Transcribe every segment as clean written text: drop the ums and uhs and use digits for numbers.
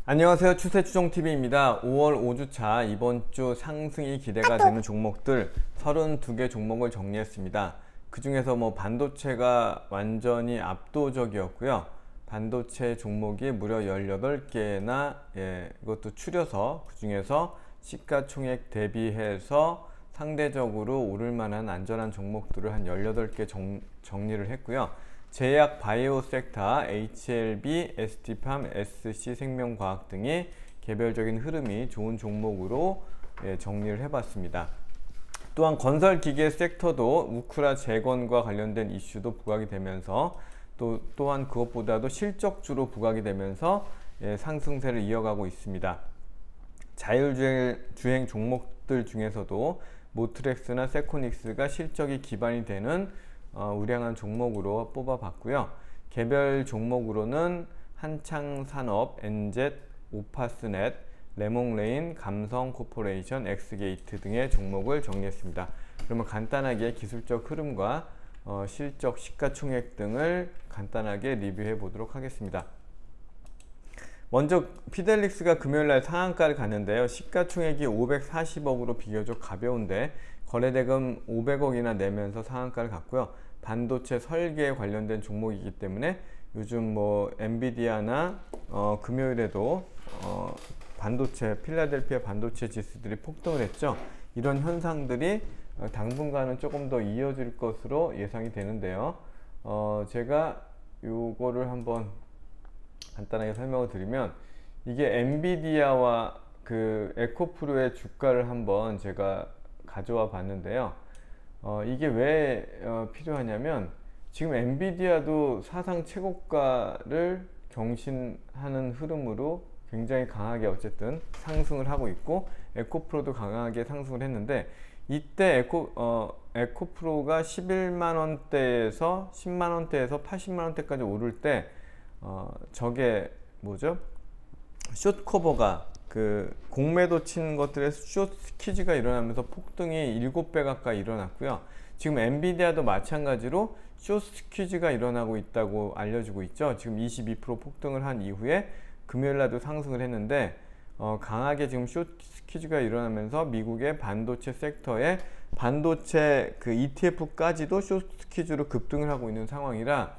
안녕하세요. 추세추종TV입니다. 5월 5주차 이번 주 상승이 기대가 되는 종목들 32개 종목을 정리했습니다. 그 중에서 반도체가 완전히 압도적이었고요. 반도체 종목이 무려 18개나, 이것도 추려서 그 중에서 시가총액 대비해서 상대적으로 오를 만한 안전한 종목들을 한 18개 정리를 했고요. 제약 바이오 섹터, HLB, ST팜, SC생명과학 등이 개별적인 흐름이 좋은 종목으로 정리를 해봤습니다. 또한 건설기계 섹터도 우크라 재건과 관련된 이슈도 부각이 되면서 또한 그것보다도 실적주로 부각이 되면서 상승세를 이어가고 있습니다. 자율주행 종목들 중에서도 모트렉스나 세코닉스가 실적이 기반이 되는 우량한 종목으로 뽑아봤고요. 개별 종목으로는 한창산업, 엔젯, 오파스넷, 레몽레인, 감성코퍼레이션, 엑스게이트 등의 종목을 정리했습니다. 그러면 간단하게 기술적 흐름과 실적, 시가총액 등을 간단하게 리뷰해 보도록 하겠습니다. 먼저 피델릭스가 금요일날 상한가를 갔는데요. 시가총액이 540억으로 비교적 가벼운데 거래대금 500억이나 내면서 상한가를 갔고요. 반도체 설계에 관련된 종목이기 때문에 요즘 엔비디아나 금요일에도 반도체, 필라델피아 반도체 지수들이 폭등을 했죠. 이런 현상들이 당분간은 조금 더 이어질 것으로 예상이 되는데요. 제가 요거를 한번 간단하게 설명을 드리면, 이게 엔비디아와 그 에코프로의 주가를 한번 제가 가져와 봤는데요. 이게 왜 필요하냐면, 지금 엔비디아도 사상 최고가를 경신하는 흐름으로 굉장히 강하게 어쨌든 상승을 하고 있고, 에코프로도 강하게 상승을 했는데, 이때 에코프로가 11만원대에서 10만원대에서 80만원대까지 오를 때 저게 뭐죠? 숏커버가 그 공매도 친 것들의 숏 스퀴즈가 일어나면서 폭등이 7배 가까이 일어났고요. 지금 엔비디아도 마찬가지로 숏 스퀴즈가 일어나고 있다고 알려지고 있죠. 지금 22% 폭등을 한 이후에 금요일날도 상승을 했는데 강하게 지금 숏 스퀴즈가 일어나면서 미국의 반도체 섹터에 반도체 그 ETF까지도 숏 스퀴즈로 급등을 하고 있는 상황이라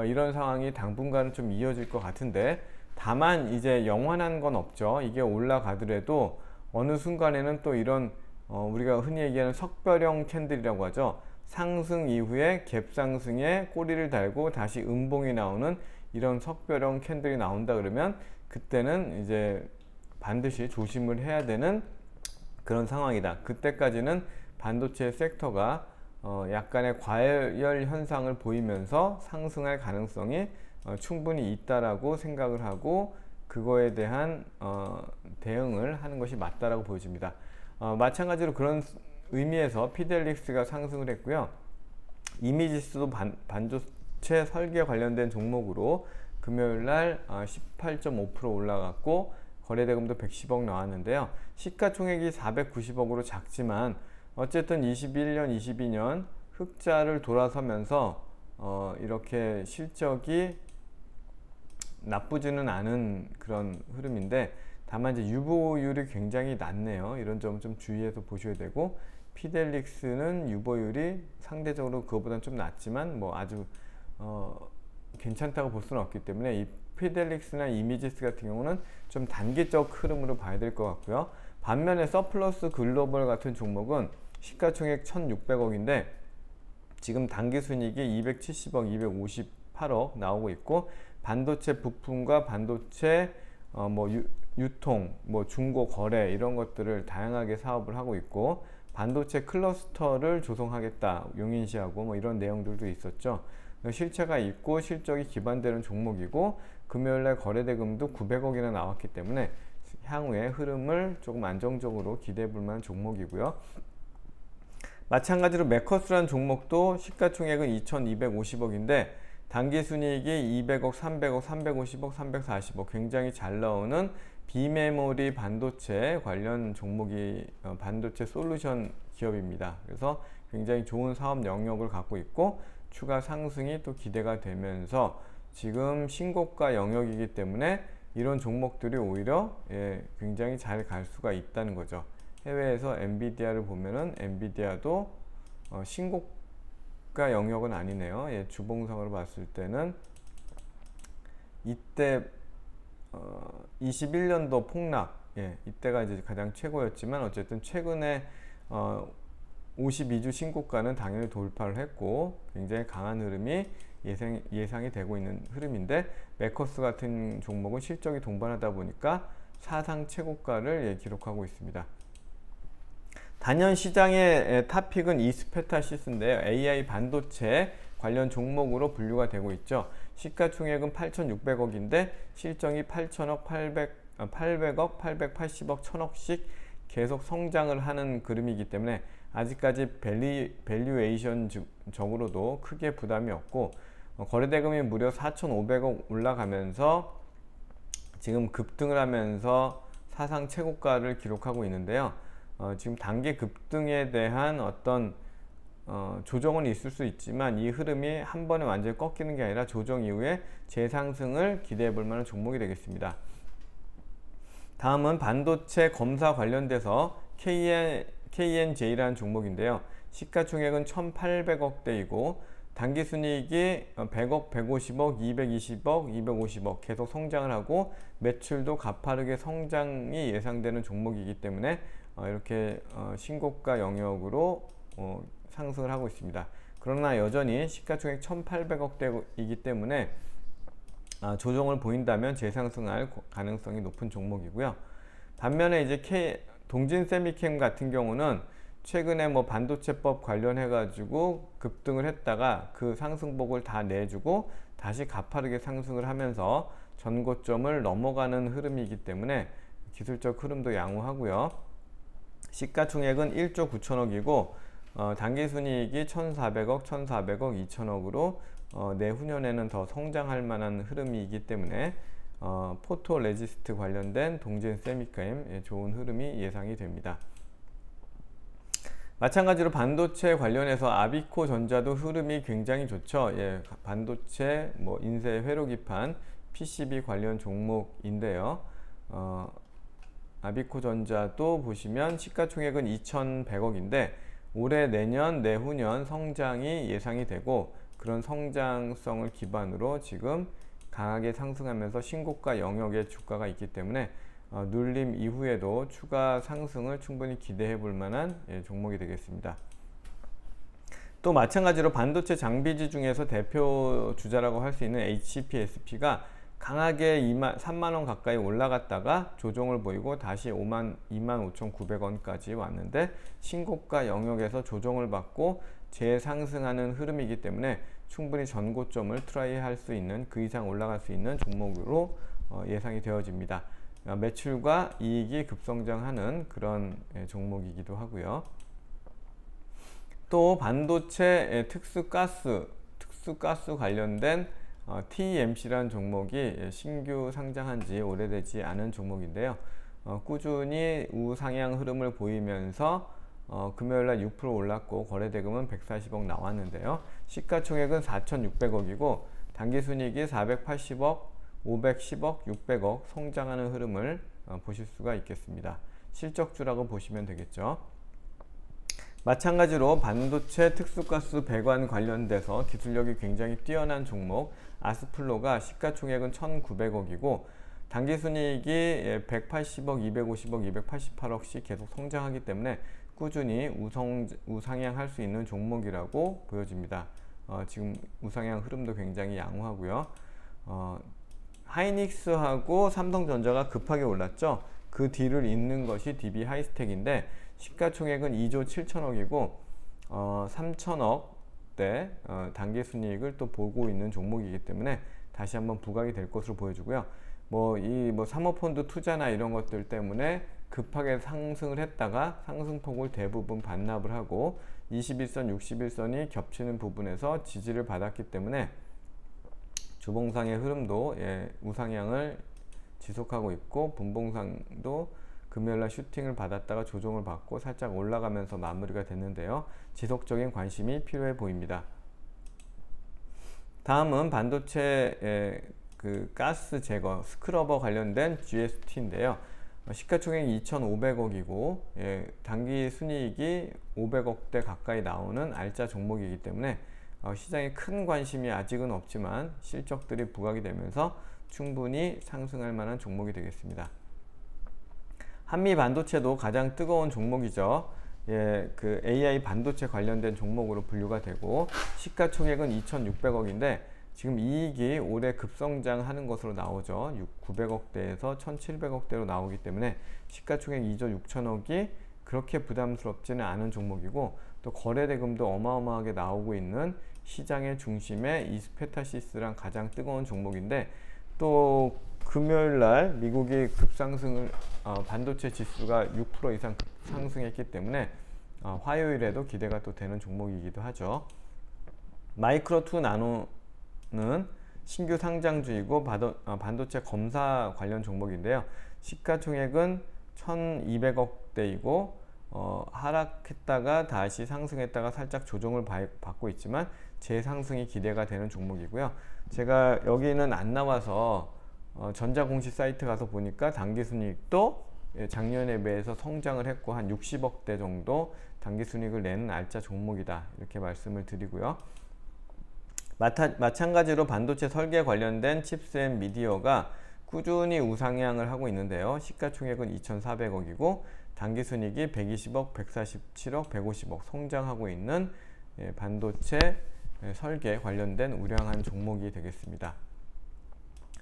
이런 상황이 당분간은 좀 이어질 것 같은데, 다만 이제 영원한 건 없죠. 이게 올라가더라도 어느 순간에는 또 이런 우리가 흔히 얘기하는 석별형 캔들이라고 하죠. 상승 이후에 갭상승에 꼬리를 달고 다시 음봉이 나오는 이런 석별형 캔들이 나온다 그러면 그때는 이제 반드시 조심을 해야 되는 그런 상황이다. 그때까지는 반도체 섹터가 약간의 과열 현상을 보이면서 상승할 가능성이 충분히 있다라고 생각을 하고 그거에 대한 대응을 하는 것이 맞다라고 보여집니다. 마찬가지로 그런 의미에서 피델릭스가 상승을 했고요. 이미지스도 반도체 설계 관련된 종목으로 금요일날 18.5% 올라갔고 거래대금도 110억 나왔는데요. 시가총액이 490억으로 작지만 어쨌든 21년, 22년 흑자를 돌아서면서 이렇게 실적이 나쁘지는 않은 그런 흐름인데, 다만 이제 유보율이 굉장히 낮네요. 이런 점 좀 주의해서 보셔야 되고, 피델릭스는 유보율이 상대적으로 그거보다는 좀 낮지만 아주 괜찮다고 볼 수는 없기 때문에 이 피델릭스나 이미지스 같은 경우는 좀 단기적 흐름으로 봐야 될 것 같고요. 반면에 서플러스 글로벌 같은 종목은 시가총액 1600억인데 지금 당기순이익이 270억, 258억 나오고 있고, 반도체 부품과 반도체 유통, 중고 거래 이런 것들을 다양하게 사업을 하고 있고, 반도체 클러스터를 조성하겠다 용인시하고 이런 내용들도 있었죠. 실체가 있고 실적이 기반되는 종목이고 금요일날 거래대금도 900억이나 나왔기 때문에 향후의 흐름을 조금 안정적으로 기대해 볼 만한 종목이고요. 마찬가지로 메커스라는 종목도 시가총액은 2250억인데 당기순이익이 200억, 300억, 350억, 340억 굉장히 잘 나오는 비메모리 반도체 관련 종목이 반도체 솔루션 기업입니다. 그래서 굉장히 좋은 사업 영역을 갖고 있고 추가 상승이 또 기대가 되면서 지금 신고가 영역이기 때문에 이런 종목들이 오히려 굉장히 잘 갈 수가 있다는 거죠. 해외에서 엔비디아를 보면은 엔비디아도 신고가 영역은 아니네요. 주봉상으로 봤을 때는 이때 21년도 폭락, 이때가 이제 가장 최고였지만 어쨌든 최근에 52주 신고가는 당연히 돌파를 했고 굉장히 강한 흐름이 예상이 되고 있는 흐름인데, 메커스 같은 종목은 실적이 동반하다 보니까 사상 최고가를 기록하고 있습니다. 단연 시장의 탑픽은 이스페타시스인데요. AI 반도체 관련 종목으로 분류가 되고 있죠. 시가총액은 8,600억인데 실적이 8천억, 800억, 880억, 1000억씩 계속 성장을 하는 그림이기 때문에 아직까지 밸류에이션 적으로도 크게 부담이 없고, 거래대금이 무려 4,500억 올라가면서 지금 급등을 하면서 사상 최고가를 기록하고 있는데요. 지금 단기 급등에 대한 어떤 조정은 있을 수 있지만 이 흐름이 한 번에 완전히 꺾이는 게 아니라 조정 이후에 재상승을 기대해 볼 만한 종목이 되겠습니다. 다음은 반도체 검사 관련돼서 KNJ라는 종목인데요. 시가총액은 1,800억대이고 당기순이익이 100억, 150억, 220억, 250억 계속 성장을 하고 매출도 가파르게 성장이 예상되는 종목이기 때문에 이렇게 신고가 영역으로 상승을 하고 있습니다. 그러나 여전히 시가총액 1,800억대이기 때문에 조정을 보인다면 재상승할 가능성이 높은 종목이고요. 반면에 이제 동진세미캠 같은 경우는 최근에 뭐 반도체법 관련해 가지고 급등을 했다가 그 상승폭을 다 내주고 다시 가파르게 상승을 하면서 전고점을 넘어가는 흐름이기 때문에 기술적 흐름도 양호하고요. 시가총액은 1조 9천억이고 당기순이익이 1,400억, 1,400억, 2천억으로 내후년에는 더 성장할 만한 흐름이기 때문에 포토레지스트 관련된 동진세미캠 좋은 흐름이 예상이 됩니다. 마찬가지로 반도체 관련해서 아비코전자도 흐름이 굉장히 좋죠. 반도체 인쇄 회로기판 PCB 관련 종목인데요. 아비코전자도 보시면 시가총액은 2,100억인데 올해, 내년, 내후년 성장이 예상이 되고 그런 성장성을 기반으로 지금 강하게 상승하면서 신고가 영역의 주가가 있기 때문에 눌림 이후에도 추가 상승을 충분히 기대해 볼 만한 종목이 되겠습니다. 또 마찬가지로 반도체 장비지 중에서 대표 주자라고 할 수 있는 HPSP가 강하게 3만원 가까이 올라갔다가 조정을 보이고 다시 25,900원까지 왔는데 신고가 영역에서 조정을 받고 재상승하는 흐름이기 때문에 충분히 전고점을 트라이 할 수 있는, 그 이상 올라갈 수 있는 종목으로 예상이 되어집니다. 매출과 이익이 급성장하는 그런 종목이기도 하고요. 또 반도체 특수가스 관련된 TMC라는 종목이 신규 상장한 지 오래되지 않은 종목인데요. 꾸준히 우상향 흐름을 보이면서 금요일날 6% 올랐고 거래대금은 140억 나왔는데요. 시가총액은 4,600억이고 당기순이익이 480억, 510억, 600억 성장하는 흐름을 보실 수가 있겠습니다. 실적주라고 보시면 되겠죠. 마찬가지로 반도체 특수가스 배관 관련돼서 기술력이 굉장히 뛰어난 종목 아스플로가 시가총액은 1,900억이고 당기순이익이 180억, 250억, 288억씩 계속 성장하기 때문에 꾸준히 우상향 할 수 있는 종목이라고 보여집니다. 지금 우상향 흐름도 굉장히 양호하고요. 하이닉스하고 삼성전자가 급하게 올랐죠. 그 뒤를 잇는 것이 DB 하이스텍인데 시가총액은 2조 7천억이고 3천억대 당기순이익을 또 보고 있는 종목이기 때문에 다시 한번 부각이 될 것으로 보여지고요. 사모펀드 투자나 이런 것들 때문에 급하게 상승을 했다가 상승폭을 대부분 반납을 하고 21선, 61선이 겹치는 부분에서 지지를 받았기 때문에 주봉상의 흐름도 우상향을 지속하고 있고 분봉상도 금요일날 슈팅을 받았다가 조정을 받고 살짝 올라가면서 마무리가 됐는데요. 지속적인 관심이 필요해 보입니다. 다음은 반도체 그 가스 제거 스크러버 관련된 GST인데요. 시가총액 2,500억이고 당기 순이익이 500억대 가까이 나오는 알짜 종목이기 때문에 시장에 큰 관심이 아직은 없지만 실적들이 부각이 되면서 충분히 상승할 만한 종목이 되겠습니다. 한미 반도체도 가장 뜨거운 종목이죠. 그 AI 반도체 관련된 종목으로 분류가 되고 시가총액은 2,600억인데 지금 이익이 올해 급성장하는 것으로 나오죠. 900억대에서 1,700억대로 나오기 때문에 시가총액 2조 6천억이 그렇게 부담스럽지는 않은 종목이고 또 거래대금도 어마어마하게 나오고 있는 시장의 중심에 이스페타시스랑 가장 뜨거운 종목인데 또 금요일날 미국이 급상승을 반도체 지수가 6% 이상 상승했기 때문에 화요일에도 기대가 또 되는 종목이기도 하죠. 마이크로2 나노는 신규 상장주이고 반도체 검사 관련 종목인데요. 시가총액은 1,200억대이고 하락했다가 다시 상승했다가 살짝 조정을 받고 있지만 재상승이 기대가 되는 종목이고요. 제가 여기는 안 나와서 전자공시 사이트 가서 보니까 당기순이익도 작년에 비해서 성장을 했고 한 60억대 정도 당기순이익을 내는 알짜 종목이다 이렇게 말씀을 드리고요. 마찬가지로 반도체 설계 관련된 칩스앤 미디어가 꾸준히 우상향을 하고 있는데요. 시가총액은 2,400억이고 당기순이익이 120억, 147억, 150억 성장하고 있는 반도체 설계 관련된 우량한 종목이 되겠습니다.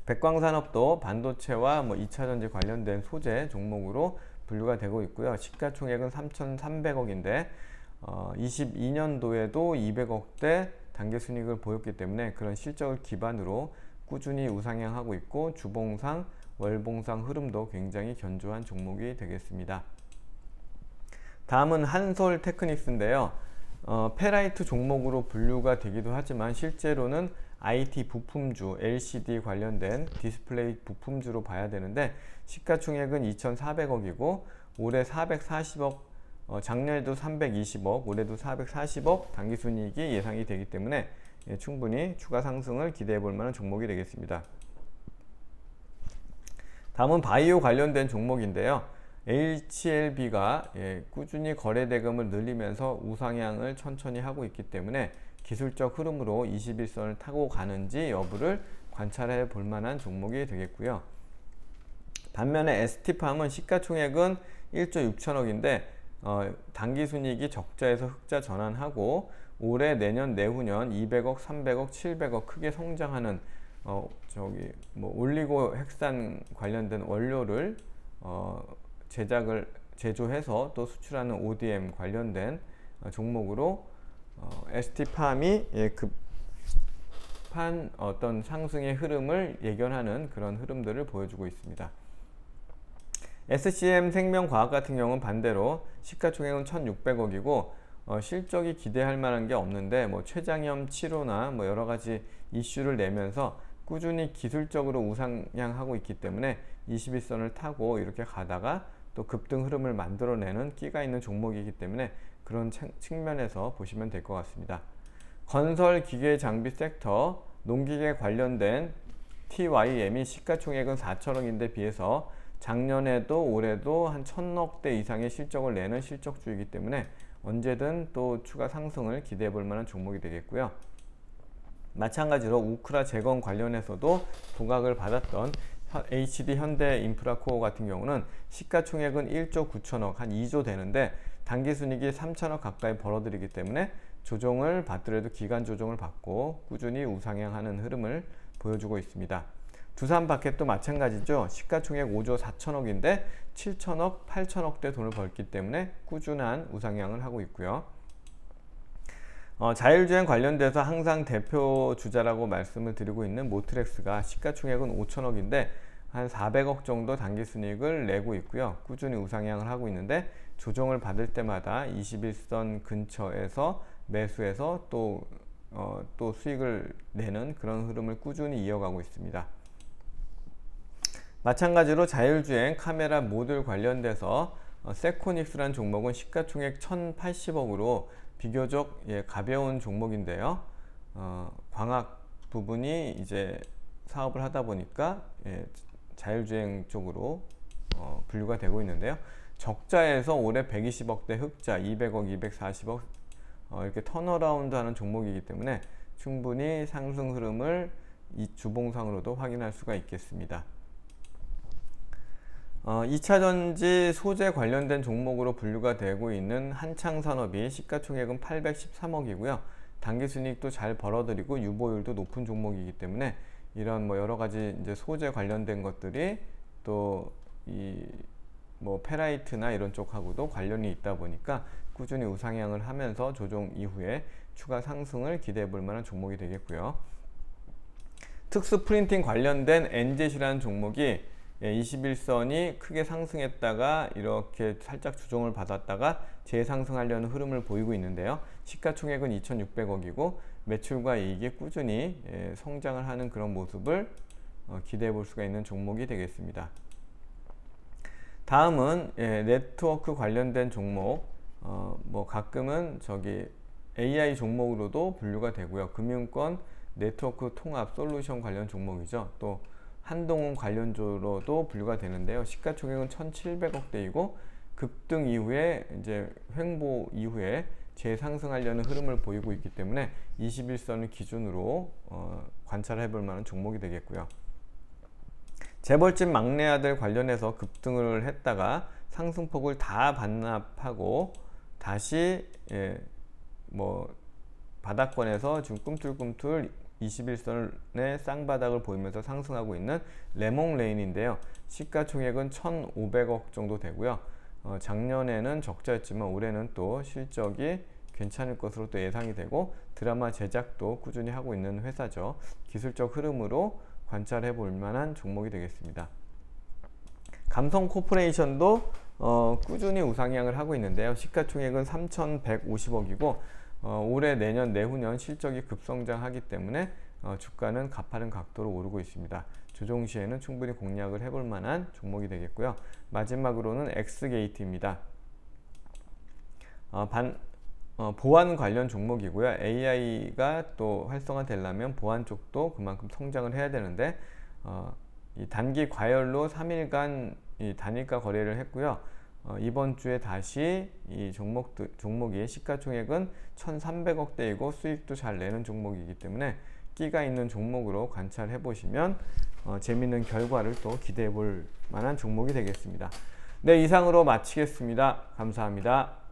백광산업도 반도체와 2차전지 관련된 소재 종목으로 분류가 되고 있고요. 시가총액은 3,300억인데 22년도에도 200억대 당기순이익을 보였기 때문에 그런 실적을 기반으로 꾸준히 우상향하고 있고 주봉상, 월봉상 흐름도 굉장히 견조한 종목이 되겠습니다. 다음은 한솔테크닉스인데요. 페라이트 종목으로 분류가 되기도 하지만 실제로는 IT 부품주, LCD 관련된 디스플레이 부품주로 봐야 되는데 시가총액은 2,400억이고 올해 440억, 작년에도 320억, 올해도 440억 당기순이익이 예상이 되기 때문에 충분히 추가 상승을 기대해 볼 만한 종목이 되겠습니다. 다음은 바이오 관련된 종목인데요. HLB가 꾸준히 거래대금을 늘리면서 우상향을 천천히 하고 있기 때문에 기술적 흐름으로 21선을 타고 가는지 여부를 관찰해 볼 만한 종목이 되겠고요. 반면에 ST팜은 시가총액은 1조 6천억인데 당기순이익이 적자에서 흑자 전환하고 올해, 내년, 내후년 200억, 300억, 700억 크게 성장하는 올리고 핵산 관련된 원료를 제조해서 또 수출하는 ODM 관련된 종목으로 ST팜이 급한 어떤 상승의 흐름을 예견하는 그런 흐름들을 보여주고 있습니다. SCM생명과학 같은 경우는 반대로 시가총액은 1,600억이고 실적이 기대할 만한 게 없는데 췌장염 치료나 여러가지 이슈를 내면서 꾸준히 기술적으로 우상향하고 있기 때문에 21선을 타고 이렇게 가다가 또 급등 흐름을 만들어내는 끼가 있는 종목이기 때문에 그런 측면에서 보시면 될 것 같습니다. 건설 기계 장비 섹터, 농기계 관련된 TYM이 시가총액은 4천억인데 비해서 작년에도 올해도 한 1,000억대 이상의 실적을 내는 실적주이기 때문에 언제든 또 추가 상승을 기대해 볼 만한 종목이 되겠고요. 마찬가지로 우크라 재건 관련해서도 부각을 받았던 HD 현대인프라코어 같은 경우는 시가총액은 1조 9천억, 한 2조 되는데 당기순이익이 3천억 가까이 벌어들이기 때문에 조정을 받더라도 기간 조정을 받고 꾸준히 우상향하는 흐름을 보여주고 있습니다. 두산바켓도 마찬가지죠. 시가총액 5조 4천억인데 7천억, 8천억대 돈을 벌기 때문에 꾸준한 우상향을 하고 있고요. 자율주행 관련돼서 항상 대표 주자라고 말씀을 드리고 있는 모트렉스가 시가총액은 5천억인데 한 400억 정도 당기순이익을 내고 있고요. 꾸준히 우상향을 하고 있는데 조정을 받을 때마다 21선 근처에서 매수해서 또 수익을 내는 그런 흐름을 꾸준히 이어가고 있습니다. 마찬가지로 자율주행 카메라 모듈 관련돼서 세코닉스라는 종목은 시가총액 1,080억으로 비교적 가벼운 종목인데요. 광학 부분이 이제 사업을 하다 보니까 자율주행 쪽으로 분류가 되고 있는데요. 적자에서 올해 120억대 흑자, 200억, 240억 이렇게 턴어라운드 하는 종목이기 때문에 충분히 상승 흐름을 이 주봉상으로도 확인할 수가 있겠습니다. 2차전지 소재 관련된 종목으로 분류가 되고 있는 한창산업이 시가총액은 813억이고요. 당기순이익도 잘 벌어들이고 유보율도 높은 종목이기 때문에 이런 여러가지 이제 소재 관련된 것들이 또 페라이트나 이런 쪽하고도 관련이 있다 보니까 꾸준히 우상향을 하면서 조정 이후에 추가 상승을 기대해 볼 만한 종목이 되겠고요. 특수 프린팅 관련된 엔젯이라는 종목이 21선이 크게 상승했다가 이렇게 살짝 조정을 받았다가 재상승하려는 흐름을 보이고 있는데요. 시가총액은 2,600억이고 매출과 이익이 꾸준히 성장을 하는 그런 모습을 기대해 볼 수가 있는 종목이 되겠습니다. 다음은 네트워크 관련된 종목, 가끔은 AI 종목으로도 분류가 되고요. 금융권 네트워크 통합 솔루션 관련 종목이죠. 또 한동훈 관련주로도 분류가 되는데요. 시가총액은 1,700억대이고 급등 이후에 이제 횡보 이후에 재상승하려는 흐름을 보이고 있기 때문에 21선을 기준으로 관찰해 볼 만한 종목이 되겠고요. 재벌집 막내 아들 관련해서 급등을 했다가 상승폭을 다 반납하고 다시 바닥권에서 지금 꿈틀꿈틀 21선의 쌍바닥을 보이면서 상승하고 있는 레몽레인인데요. 시가총액은 1,500억 정도 되고요. 작년에는 적자였지만 올해는 또 실적이 괜찮을 것으로 또 예상이 되고 드라마 제작도 꾸준히 하고 있는 회사죠. 기술적 흐름으로 관찰해 볼 만한 종목이 되겠습니다. 감성코퍼레이션도 꾸준히 우상향을 하고 있는데요. 시가총액은 3,150억이고 올해, 내년, 내후년 실적이 급성장하기 때문에 주가는 가파른 각도로 오르고 있습니다. 조정 시에는 충분히 공략을 해볼 만한 종목이 되겠고요. 마지막으로는 엑스게이트입니다. 보안 관련 종목이고요. AI가 또 활성화되려면 보안 쪽도 그만큼 성장을 해야 되는데 이 단기 과열로 3일간 이 단일가 거래를 했고요. 이번 주에 다시 이 종목이 시가총액은 1,300억대이고 수익도 잘 내는 종목이기 때문에 끼가 있는 종목으로 관찰해 보시면 재밌는 결과를 또 기대해 볼 만한 종목이 되겠습니다. 네, 이상으로 마치겠습니다. 감사합니다.